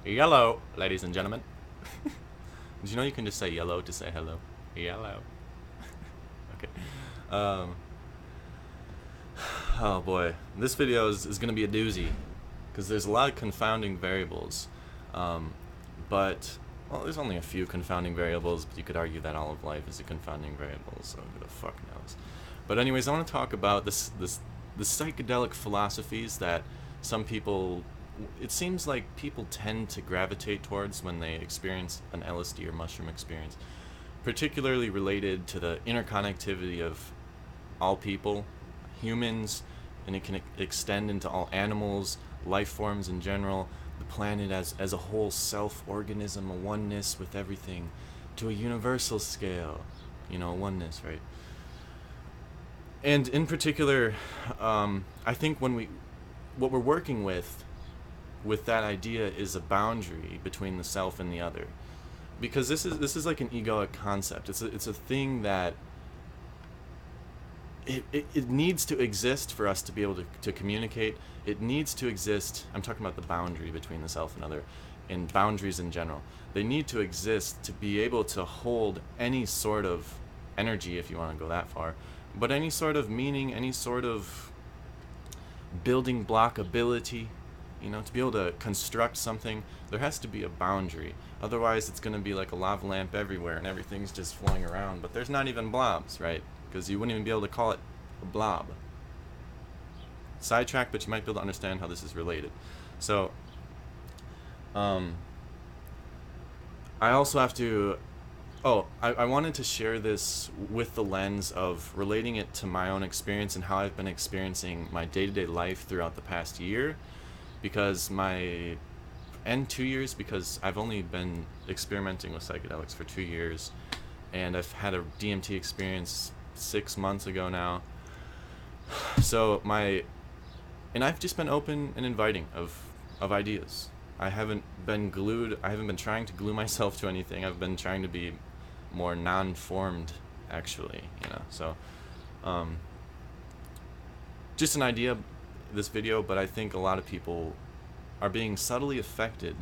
Yellow, ladies and gentlemen. Did you know you can just say yellow to say hello? Yellow. Okay. Um, oh boy. This video is going to be a doozy because there's a lot of confounding variables. Um, but, well, there's only a few confounding variables, but you could argue that all of life is a confounding variable, so who the fuck knows? But anyways, I want to talk about the psychedelic philosophies that some people, it seems like people tend to gravitate towards when they experience an LSD or mushroom experience, particularly related to the interconnectivity of all people, humans, and it can extend into all animals, life forms in general, the planet as a whole self-organism, a oneness with everything, to a universal scale, oneness, right? And in particular, I think what we're working with that idea is a boundary between the self and the other, because this is like an egoic concept. It's a thing that it needs to exist for us to be able to communicate. It needs to exist. I'm talking about the boundary between the self and other, and boundaries in general. They need to exist to be able to hold any sort of energy, if you want to go that far, but any sort of meaning, any sort of building block ability, to be able to construct something. There has to be a boundary. Otherwise, it's going to be like a lava lamp everywhere and everything's just flowing around, but there's not even blobs, right? Because you wouldn't even be able to call it a blob. Sidetrack, but you might be able to understand how this is related. So, I also have to... I wanted to share this with the lens of relating it to my own experience and how I've been experiencing my day-to-day life throughout the past year, because 2 years, because I've only been experimenting with psychedelics for 2 years, and I've had a DMT experience 6 months ago now. So and I've just been open and inviting of ideas. I haven't been trying to glue myself to anything. I've been trying to be more non-formed, actually, So, just an idea, this video, but I think a lot of people are being subtly affected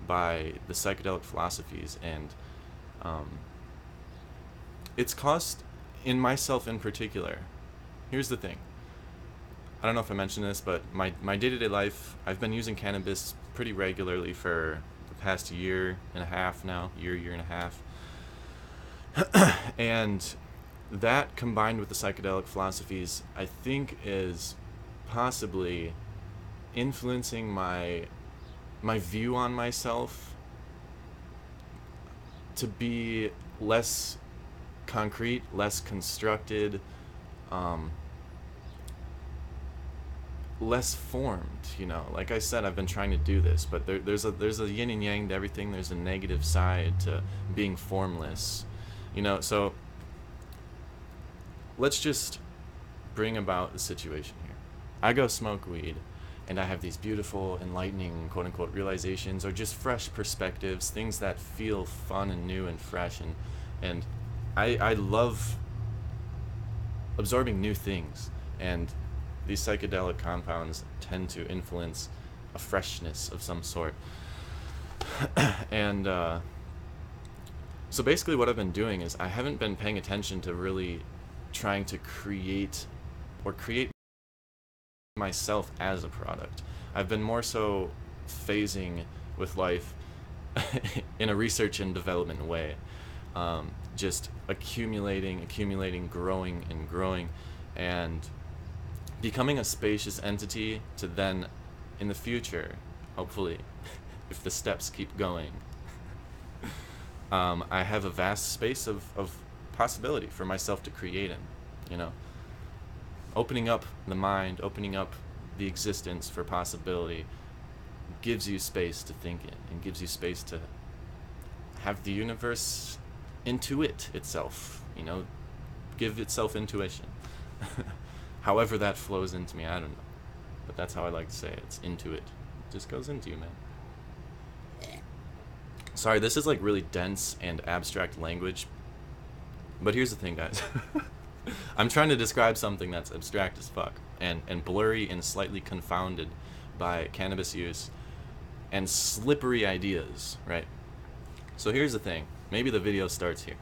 by the psychedelic philosophies, and it's caused, in myself in particular. Here's the thing. I don't know if I mentioned this, but my day-to-day life, I've been using cannabis pretty regularly for the past year and a half now, year and a half. And that, combined with the psychedelic philosophies, I think is possibly influencing my view on myself to be less concrete, less constructed, less formed. Like I said, I've been trying to do this, but there's a yin and yang to everything. There's a negative side to being formless, so let's just bring about the situation here. I go smoke weed, and I have these beautiful, enlightening, quote-unquote, realizations, or just fresh perspectives, things that feel fun and new and fresh, and I love absorbing new things, and these psychedelic compounds tend to influence a freshness of some sort. And so basically what I've been doing is I haven't been paying attention to really trying to create myself as a product. I've been more so phasing with life in a research and development way, just accumulating, growing, and becoming a spacious entity to then, in the future, hopefully, if the steps keep going, I have a vast space of possibility for myself to create in, Opening up the mind, opening up the existence for possibility gives you space to think in, and gives you space to have the universe intuit itself, give itself intuition. However that flows into me, I don't know. But that's how I like to say it. It's intuit. It just goes into you, man. Sorry, this is like really dense and abstract language. But here's the thing, guys. I'm trying to describe something that's abstract as fuck and blurry and slightly confounded by cannabis use. and slippery ideas, right? So here's the thing. Maybe the video starts here.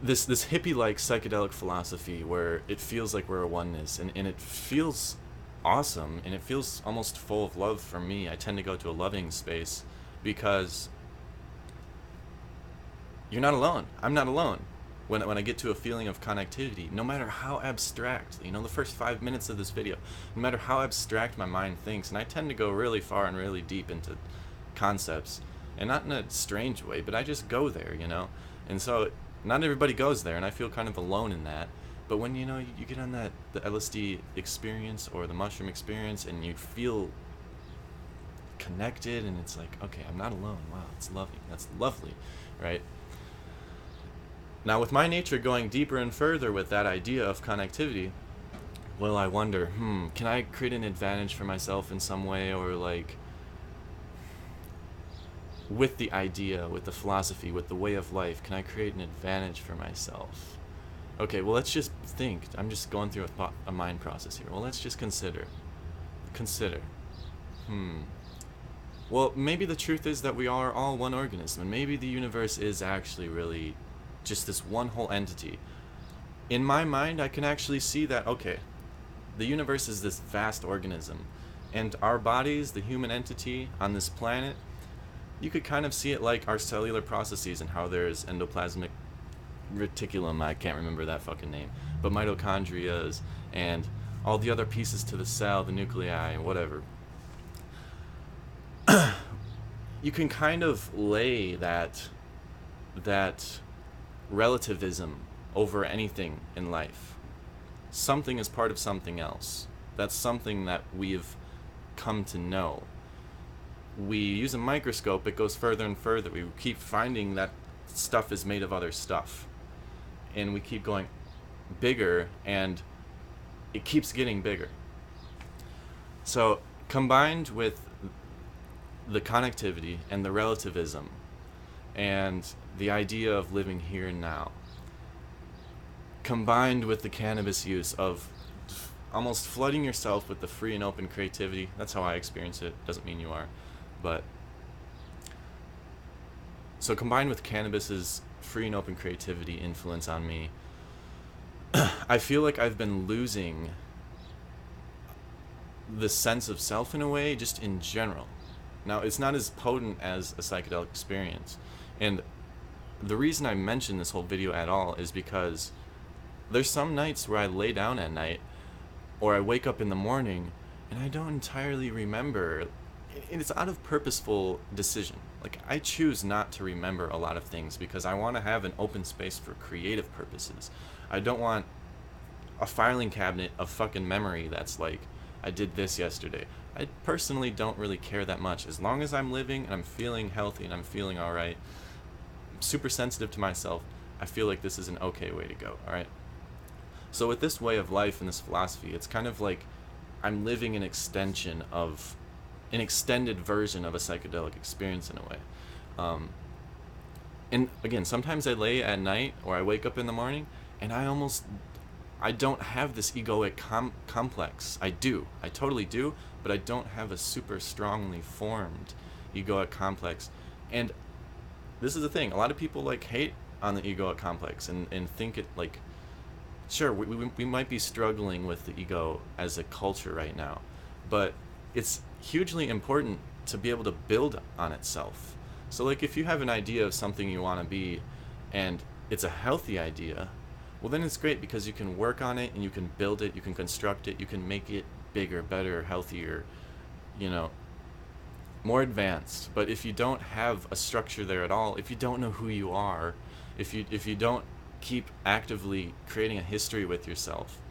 This hippie-like psychedelic philosophy where it feels like we're a oneness, and it feels awesome, and it feels almost full of love for me. I tend to go to a loving space because you're not alone. I'm not alone. When I get to a feeling of connectivity, no matter how abstract, the first 5 minutes of this video, no matter how abstract my mind thinks, and I tend to go really far and really deep into concepts, and not in a strange way, but I just go there, and so not everybody goes there, and I feel kind of alone in that. But when you get on the LSD experience or the mushroom experience, and you feel connected, and it's like, okay, I'm not alone. Wow, it's lovely. That's lovely, right? Now, with my nature going deeper and further with that idea of connectivity, well, I wonder, can I create an advantage for myself in some way, or like, with the idea, with the philosophy, with the way of life, can I create an advantage for myself? Okay, well, let's just think. I'm just going through a mind process here. Well, let's just consider. Well, maybe the truth is that we are all one organism, and maybe the universe is actually really just this one whole entity. In my mind, I can actually see that, okay, the universe is this vast organism, and our bodies, the human entity on this planet, you could kind of see it like our cellular processes, and how there's endoplasmic reticulum, I can't remember that fucking name, but mitochondrias, and all the other pieces to the cell, the nuclei, whatever. You can kind of lay that relativism over anything in life. Something is part of something else. That's something that we've come to know. We use a microscope, it goes further and further. We keep finding that stuff is made of other stuff. And we keep going bigger, and it keeps getting bigger. So, combined with the connectivity and the relativism and the idea of living here and now, combined with the cannabis use of almost flooding yourself with the free and open creativity, that's how I experience it, doesn't mean you are, but so combined with cannabis's free and open creativity influence on me, I feel like I've been losing the sense of self in a way, just in general. Now, it's not as potent as a psychedelic experience, and the reason I mention this whole video at all is because there's some nights where I lay down at night, or I wake up in the morning, and I don't entirely remember. It's out of purposeful decision. Like, I choose not to remember a lot of things because I want to have an open space for creative purposes. I don't want a filing cabinet of fucking memory that's like, I did this yesterday. I personally don't really care that much. As long as I'm living and I'm feeling healthy and I'm feeling alright, I'm super sensitive to myself, I feel like this is an okay way to go, alright? So with this way of life and this philosophy, it's kind of like I'm living an extension of, an extended version of a psychedelic experience in a way. And again, sometimes I lay at night or I wake up in the morning and I don't have this egoic complex. I totally do, but I don't have a super strongly formed egoic complex. And this is the thing, a lot of people like hate on the egoic complex and think it like, sure, we might be struggling with the ego as a culture right now, but it's hugely important to be able to build on itself. So like if you have an idea of something you want to be and it's a healthy idea, well then it's great because you can work on it and you can build it, you can construct it, you can make it bigger, better, healthier, more advanced. But if you don't have a structure there at all, if you don't know who you are, if you don't keep actively creating a history with yourself,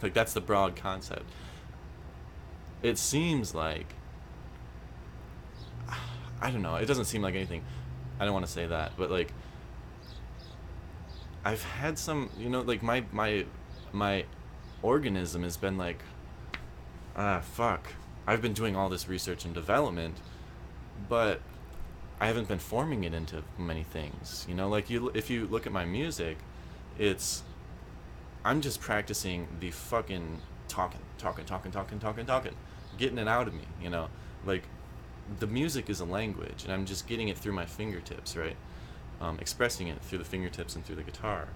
like that's the broad concept. It seems like, I don't know, it doesn't seem like anything, I don't want to say that, but like I've had some, like my organism has been like, fuck, I've been doing all this research and development, but I haven't been forming it into many things. Like if you look at my music, I'm just practicing the fucking talking. getting it out of me, you know, like the music is a language, and I'm just getting it through my fingertips, right? Expressing it through the fingertips and through the guitar,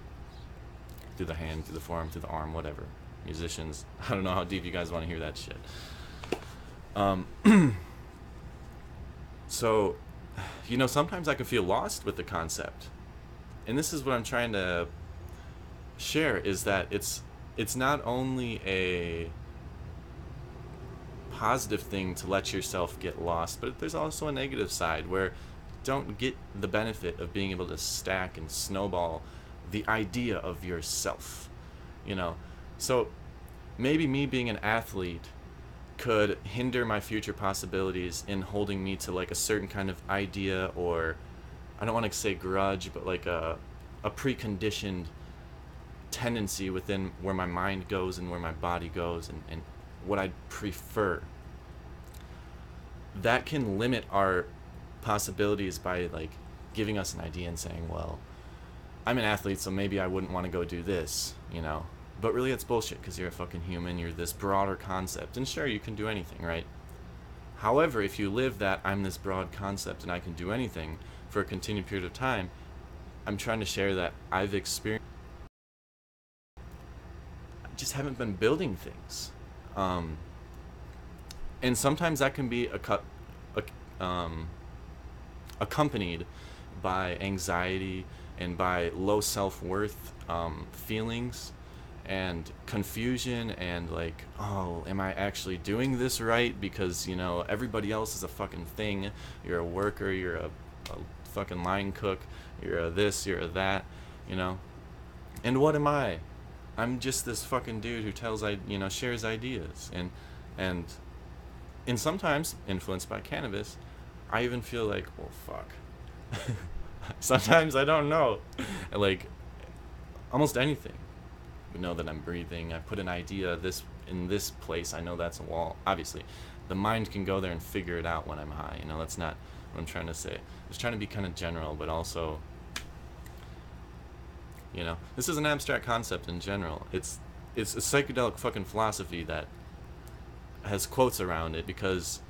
through the hand, through the forearm, through the arm, whatever. Musicians, I don't know how deep you guys want to hear that shit. So, you know, sometimes I can feel lost with the concept, and this is what I'm trying to share, is that it's not only a positive thing to let yourself get lost, but there's also a negative side where don't get the benefit of being able to stack and snowball the idea of yourself, you know. So maybe me being an athlete could hinder my future possibilities in holding me to like a certain kind of idea, or I don't want to say grudge, but like a preconditioned tendency within where my mind goes and where my body goes, and what I prefer. That can limit our possibilities by like giving us an idea and saying, well, I'm an athlete, so maybe I wouldn't want to go do this, you know. But really it's bullshit, because you're a fucking human, you're this broader concept, and sure, you can do anything, right? However, if you live that I'm this broad concept and I can do anything for a continued period of time, I'm trying to share that I've experienced, I just haven't been building things. And sometimes that can be accompanied by anxiety and by low self-worth feelings and confusion, and like, oh, am I actually doing this right? Because, you know, everybody else is a fucking thing. You're a worker, you're a fucking line cook, you're a this, you're a that, you know. And what am I? I'm just this fucking dude who shares ideas, and sometimes influenced by cannabis, I even feel like, well, fuck. Sometimes I don't know, like almost anything. We know that I'm breathing. I put an idea in this place. I know that's a wall. Obviously, the mind can go there and figure it out when I'm high. You know, that's not what I'm trying to say. I was trying to be kind of general, but also, you know, this is an abstract concept in general. It's a psychedelic fucking philosophy that has quotes around it because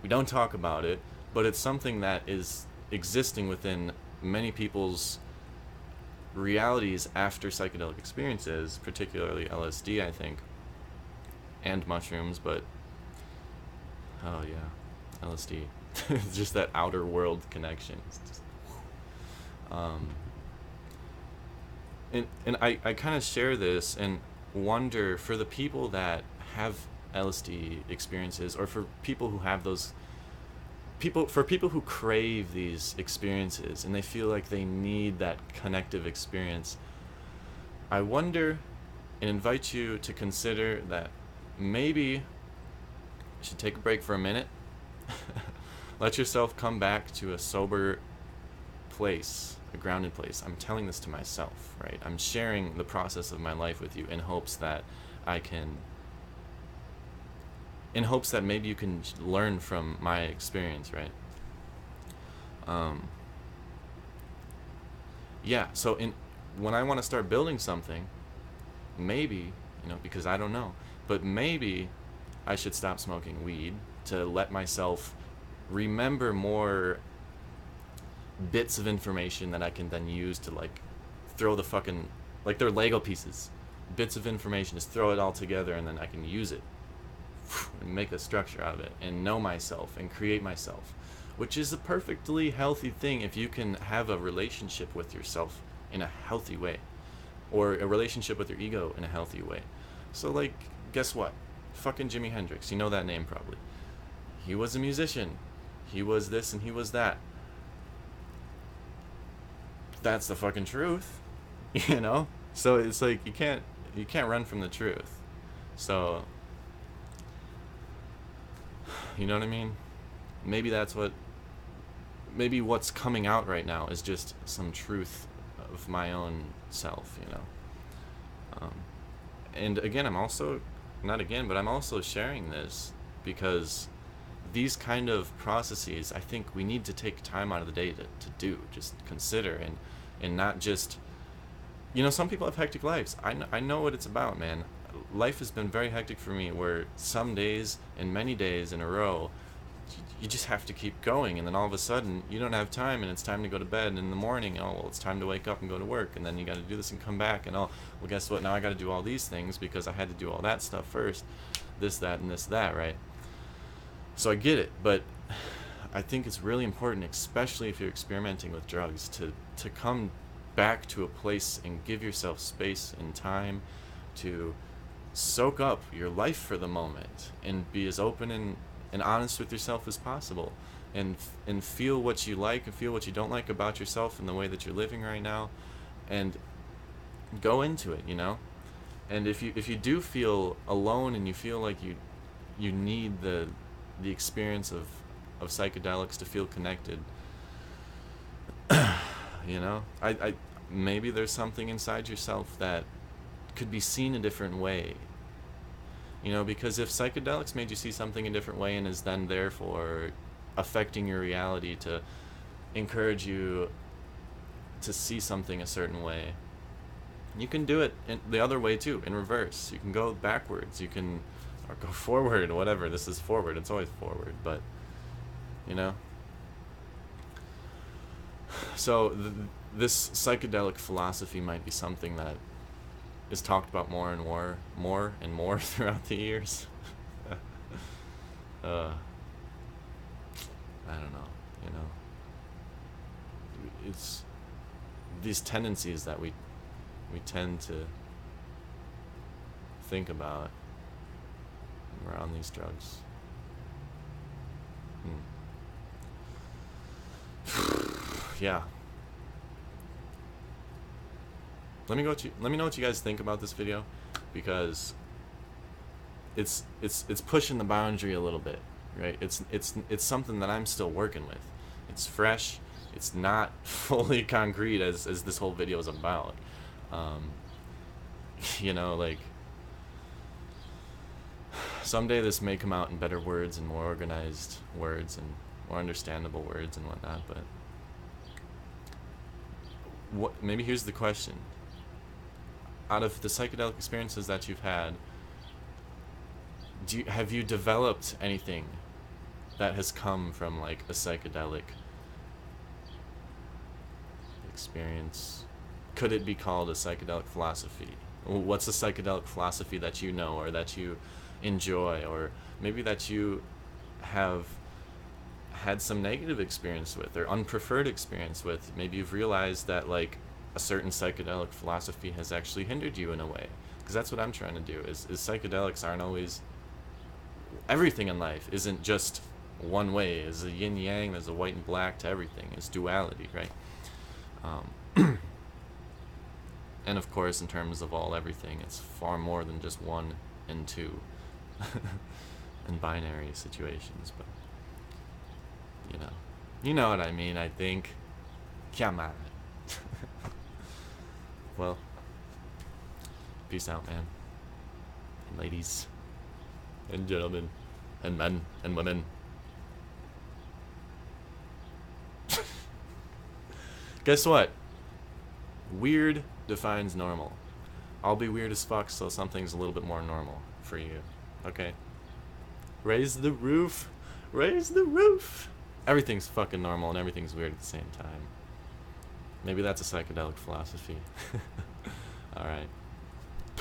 we don't talk about it, but it's something that is existing within many people's realities after psychedelic experiences, particularly LSD, I think, and mushrooms, but oh yeah, LSD. It's just that outer world connection. It's just, and I kind of share this and wonder, for the people that have LSD experiences, or for people who have those for people who crave these experiences and they feel like they need that connective experience, I wonder and invite you to consider that maybe you should take a break for a minute. Let yourself come back to a sober place, a grounded place. I'm telling this to myself, right? I'm sharing the process of my life with you in hopes that maybe you can learn from my experience, right? Yeah, so when I want to start building something, maybe, you know, because I don't know, but maybe I should stop smoking weed to let myself remember more bits of information that I can then use to, like, throw the fucking, like, they're Lego pieces, bits of information, just throw it all together and then I can use it and make a structure out of it and know myself and create myself, which is a perfectly healthy thing if you can have a relationship with yourself in a healthy way, or a relationship with your ego in a healthy way. So, like, guess what? Fucking Jimi Hendrix, you know that name probably. He was a musician. He was this and he was that. That's the fucking truth, you know? So it's like you can't run from the truth. So, you know what I mean? Maybe what's coming out right now is just some truth of my own self, you know? And again, I'm also sharing this because these kind of processes, I think we need to take time out of the day to do, just consider, and not just, you know, some people have hectic lives. I know what it's about, man. life has been very hectic for me, where some days and many days in a row, you just have to keep going, and then all of a sudden you don't have time, and it's time to go to bed. And in the morning, oh well, it's time to wake up and go to work, and then you got to do this and come back, and oh well, guess what, now I got to do all these things because I had to do all that stuff first, this, that, and this, that, right? So I get it, but I think it's really important, especially if you're experimenting with drugs, to come back to a place and give yourself space and time to soak up your life for the moment and be as open and honest with yourself as possible, and feel what you like and feel what you don't like about yourself and the way that you're living right now, and go into it, you know. And if you do feel alone and you feel like you need the experience of psychedelics to feel connected, you know, I maybe there's something inside yourself that could be seen a different way, you know, because if psychedelics made you see something a different way and is then therefore affecting your reality to encourage you to see something a certain way, you can do it in the other way too, in reverse. You can go backwards, you can, or go forward, whatever. This is forward, it's always forward, but you know. So this psychedelic philosophy might be something that is talked about more and more throughout the years. I don't know, you know. It's these tendencies that we tend to think about when we're on these drugs. Yeah. Let me know what you guys think about this video, because it's pushing the boundary a little bit, right? It's something that I'm still working with. It's fresh. It's not fully concrete as this whole video is about. You know, like, someday this may come out in better words and more organized words and more understandable words and whatnot, but maybe here's the question. Out of the psychedelic experiences that you've had, have you developed anything that has come from like a psychedelic experience? Could it be called a psychedelic philosophy? What's a psychedelic philosophy that you know, or that you enjoy, or maybe that you have had some negative experience with or unpreferred experience with? Maybe you've realized that like a certain psychedelic philosophy has actually hindered you in a way, because that's what I'm trying to do, is psychedelics aren't always, everything in life isn't just one way. There's a yin yang, there's a white and black to everything. It's duality, right? And of course, in terms of everything, it's far more than just one and two in binary situations. But you know what I mean, I think. Come on. Well, peace out, man, and ladies, and gentlemen, and men, and women. Guess what? Weird defines normal. I'll be weird as fuck, so something's a little bit more normal for you. Okay? Raise the roof. Raise the roof. Everything's fucking normal and everything's weird at the same time. Maybe that's a psychedelic philosophy. Alright.